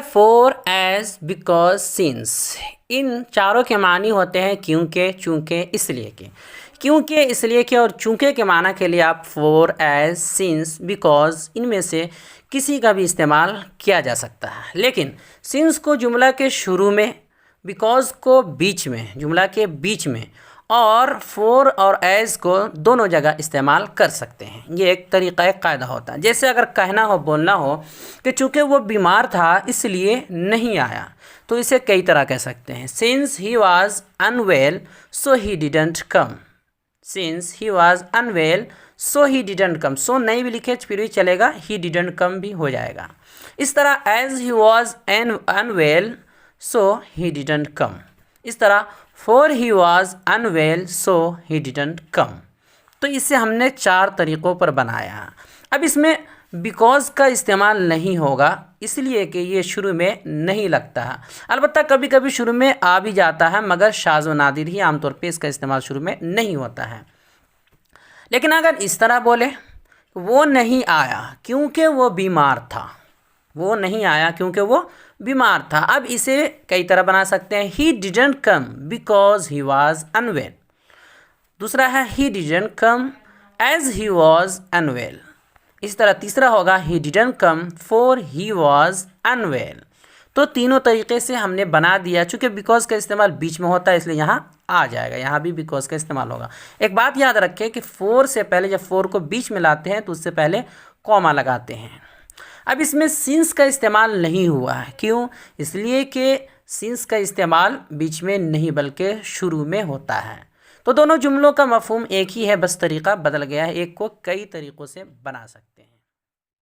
For, as, because, since. इन चारों के मानी होते हैं क्योंकि, चूँकि, इसलिए के। क्योंकि, इसलिए के और चूँकि के माना के लिए आप फॉर, एज, सिंस, बिकॉज इनमें से किसी का भी इस्तेमाल किया जा सकता है। लेकिन सिंस को जुमला के शुरू में, बिकॉज को बीच में, जुमला के बीच में, और फॉर और एज को दोनों जगह इस्तेमाल कर सकते हैं। ये एक तरीक़ा कायदा होता है। जैसे अगर कहना हो, बोलना हो कि चूँकि वो बीमार था इसलिए नहीं आया, तो इसे कई तरह कह सकते हैं। Since he was unwell so he didn't come. Since he was unwell so he didn't come. So नहीं भी लिखे फिर भी चलेगा, ही डिडंट कम भी हो जाएगा। इस तरह as he was unwell so he didn't come. इस तरह for he was unwell so he didn't come. तो इसे हमने 4 तरीक़ों पर बनाया। अब इसमें बिकॉज का इस्तेमाल नहीं होगा इसलिए कि ये शुरू में नहीं लगता है। अलबत्ता कभी कभी शुरू में आ भी जाता है, मगर शाज़ व नादिर ही, आमतौर पे इसका इस्तेमाल शुरू में नहीं होता है। लेकिन अगर इस तरह बोले, वो नहीं आया क्योंकि वो बीमार था, वो नहीं आया क्योंकि वो बीमार था। अब इसे कई तरह बना सकते हैं। He didn't come because he was unwell. दूसरा है he didn't come as he was unwell. इस तरह तीसरा होगा he didn't come for he was unwell. तो तीनों तरीके से हमने बना दिया। चूँकि बिकॉज का इस्तेमाल बीच में होता है इसलिए यहाँ आ जाएगा, यहाँ भी बिकॉज का इस्तेमाल होगा। एक बात याद रखें कि फॉर से पहले, जब फॉर को बीच में लाते हैं तो उससे पहले कॉमा लगाते हैं। अब इसमें सिंस का इस्तेमाल नहीं हुआ है। क्यों? इसलिए कि सिंस का इस्तेमाल बीच में नहीं बल्कि शुरू में होता है। तो दोनों जुमलों का मफ़हूम एक ही है, बस तरीक़ा बदल गया है। एक को कई तरीक़ों से बना सकते हैं।